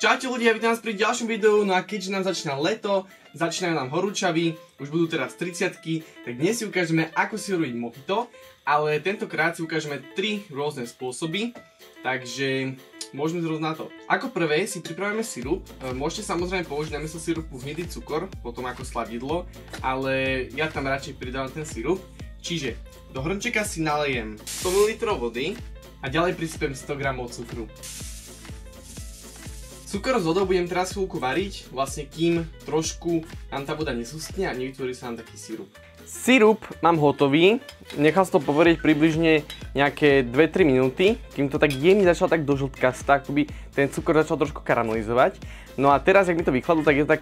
Čaute ľudia, vítam vás pri ďalšom videu, no a keďže nám začína leto, začínajú nám horúčavy, už budú teraz 30-ky, tak dnes si ukážeme, ako si urobiť mojito, ale tentokrát si ukážeme 3 rôzne spôsoby, takže môžeme zrobiť na to. Ako prvé si pripravíme sirup, môžete samozrejme použiť namiesto sirupu hnedý cukor, potom ako sladidlo, ale ja tam radšej pridávam ten sirup, čiže do hrnčeka si nalejem 100 ml vody a ďalej prisypem 100 g cukru. Cukor s vodou budem teraz chvíľku variť, vlastne kým trošku nám tá voda nesustne a nevytvorí sa nám taký sirup. Sirup mám hotový, nechal som to povariť približne nejaké 2-3 minúty, kým to tak jemne začal tak do žltkasta, akoby ten cukor začal trošku karamelizovať. No a teraz, jak mi to vychladlo, tak je to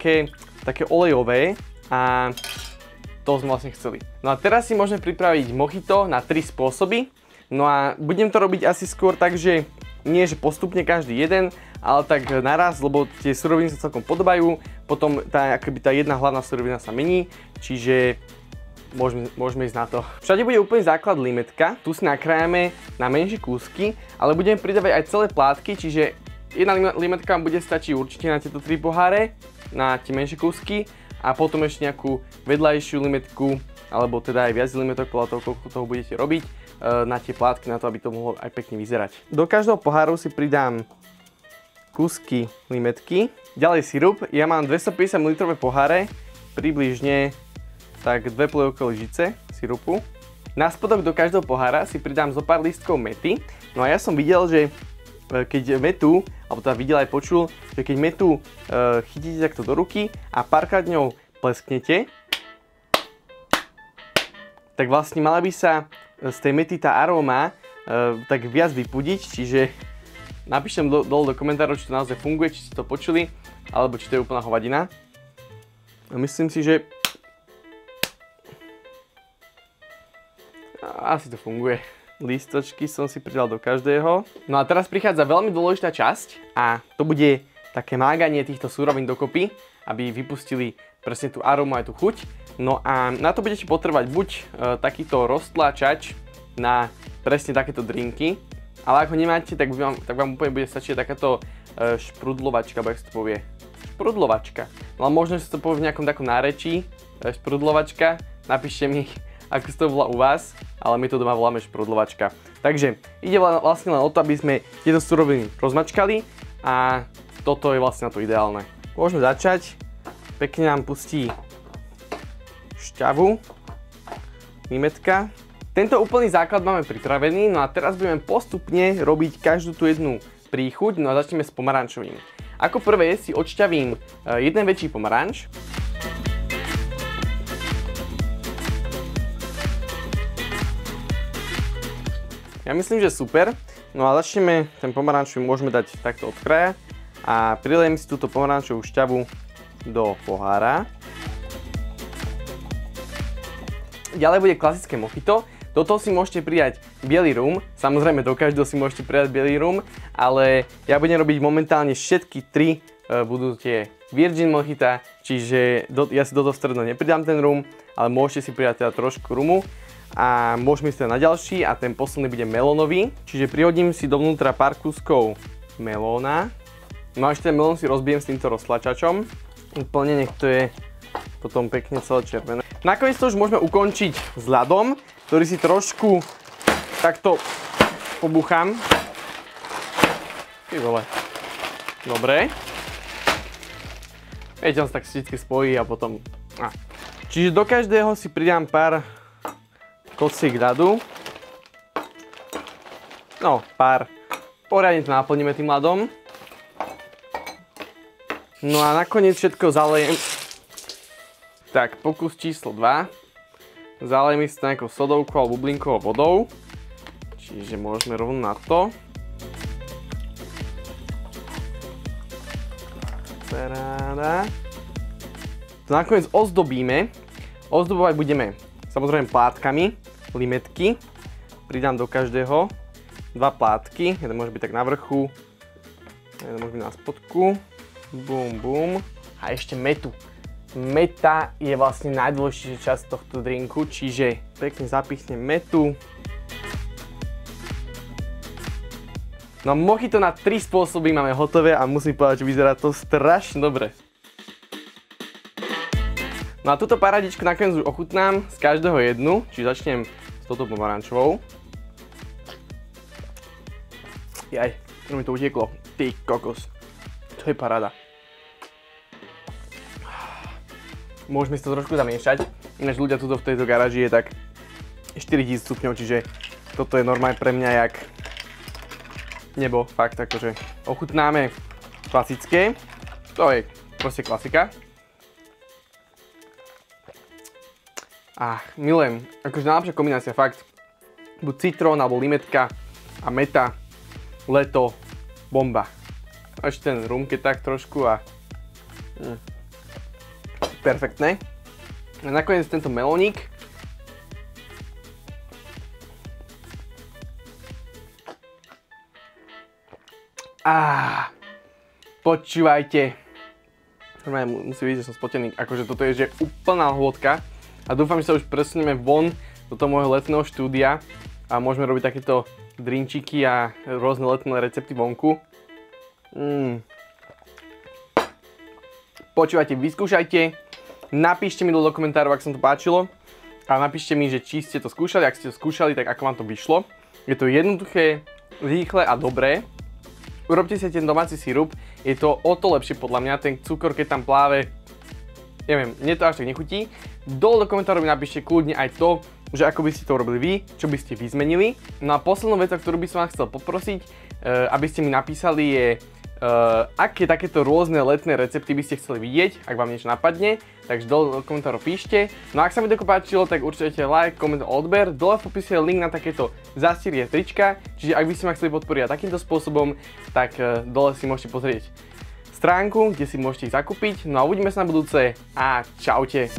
také olejové a to sme vlastne chceli. No a teraz si môžeme pripraviť mojito na 3 spôsoby, no a budem to robiť asi skôr tak, že nie že postupne každý jeden, ale tak naraz, lebo tie suroviny sa celkom podobajú, potom tá jedna hlavná surovina sa mení, čiže môžeme ísť na to. Všade bude úplný základ limetka, tu si nakrájame na menšie kúsky, ale budeme pridávať aj celé plátky, čiže jedna limetka vám bude stačiť určite na tieto 3 poháre, na tie menšie kúsky a potom ešte nejakú vedľajšiu limetku, alebo teda aj viac limetok podľa toho, koľko toho budete robiť na tie plátky, na to, aby to mohlo aj pekne vyzerať. Do každého poháru si pridám kúsky limetky, ďalej sirup. Ja mám 250 ml poháre, približne tak 2 polievkové lyžice sirupu. Na spodok do každého pohára si pridám zo pár lístkov mety. No a ja som videl, že keď metu, alebo teda videl aj počul, že keď metu chytíte takto do ruky a párkrát ňou plesknete, tak vlastne mala by sa z tej mety tá aróma tak viac vypudiť, čiže napíšte dole do komentárov, či to naozaj funguje, či ste to počuli, alebo či to je úplná hovadina. Myslím si, že asi to funguje. Lístočky som si pridal do každého. No a teraz prichádza veľmi dôležitá časť a to bude také máganie týchto súrovín dokopy, aby vypustili presne tú arómu aj tú chuť. No a na to budete potrebovať buď takýto roztláčač na presne takéto drinky, ale ako nemáte, tak vám úplne bude stačiť takáto šprudlovačka, alebo jak sa to povie? Šprudlovačka. No ale možno, že sa to povie v nejakom takom nárečí, šprudlovačka, napíšte mi, ako sa to volá u vás, ale my to doma voláme šprudlovačka. Takže ide vlastne len o to, aby sme tieto suroviny rozmačkali a toto je vlastne na to ideálne. Môžeme začať, pekne nám pustí šťavu, limetka. Tento úplný základ máme pripravený, no a teraz budeme postupne robiť každú tú jednu príchuť, no a začneme s pomarančovým. Ako prvé si odšťavím jeden väčší pomaranč. Ja myslím, že super, no a začneme, ten pomarančový môžeme dať takto od kraja a prilejem si túto pomarančovú šťavu do pohára. Ďalej bude klasické mojito. Do toho si môžete pridať biely rum. Samozrejme do každého si môžete pridať biely rum, ale ja budem robiť momentálne všetky 3 budú tie virgin mojita, čiže ja si do toho stredno nepridám ten rum, ale môžete si pridať teda trošku rumu a môžeme ísť teda na ďalší a ten posledný bude melónový, čiže prihodím si dovnútra pár kúskov melóna. No a ešte ten melón si rozbijem s týmto roztlačačom. Úplne nech to je potom pekne celé červené. Nakoniec to už môžeme ukončiť s ľadom, ktorý si trošku takto pobuchám. Ty vole. Dobre. Viete, on sa tak vždycky spojí a potom... Čiže do každého si pridám pár kociek ľadu. No, pár. Poriadne to naplníme tým ľadom. No a nakoniec všetko zalejem. Tak, pokus číslo 2. Zalejeme si to nejakou sodovkou alebo bublinkovou vodou. Čiže môžeme rovno na to. Paráda. To nakoniec ozdobíme. Ozdobovať budeme samozrejme plátkami, limetky. Pridám do každého 2 plátky. Jeden môže byť tak na vrchu, jeden môže byť na spodku. Bum, bum. A ešte metu. Meta je vlastne najdôležitejšia časť tohto drinku, čiže pekne zapichnem metu. No mojito na 3 spôsoby máme hotové a musím povedať, že vyzerá to strašne dobre. No a túto paradičku nakoniec už ochutnám z každého jednu, čiže začnem s touto pomarančovou. Jaj, mi to utieklo. Ty kokos. To je paráda. Môžeme si to trošku zamiešať. Ináč ľudia tuto v tejto garáži je tak 4000 stupňov, čiže toto je normálne pre mňa jak nebo, fakt akože ochutnáme klasické. To je proste klasika. Milujem, akože najlepšia kombinácia, fakt. Buď citrón, alebo limetka a meta, leto, bomba. Ešte ten rum, keď tak trošku a... perfektné. A nakoniec tento melónik. Počúvajte. Musí vidieť, že som spotený. Akože toto je že úplná hôdka. A dúfam, že sa už presuneme von do toho môjho letného štúdia a môžeme robiť takéto drinčiky a rôzne letné recepty vonku. Počúvajte, vyskúšajte. Napíšte mi do komentárov, ak sa to páčilo. A napíšte mi, že či ste to skúšali. Ak ste to skúšali, tak ako vám to vyšlo. Je to jednoduché, rýchle a dobré. Urobte si ten domáci sirup, je to o to lepšie podľa mňa, ten cukor keď tam pláve, neviem, mne to až tak nechutí. Dole do komentárov mi napíšte kľudne aj to, že ako by ste to urobili vy, čo by ste vy zmenili. No a poslednou vec, ktorú by som vás chcel poprosiť, aby ste mi napísali je, aké takéto rôzne letné recepty by ste chceli vidieť, ak vám niečo napadne, takže dole do komentárov píšte. No a ak sa mi to páčilo, tak určite like, koment a odber. Dole v popise je link na takéto zástirie trička, čiže ak by ste ma chceli podporiť takýmto spôsobom, tak dole si môžete pozrieť stránku, kde si môžete ich zakúpiť. No a uvidíme sa na budúce a čaute.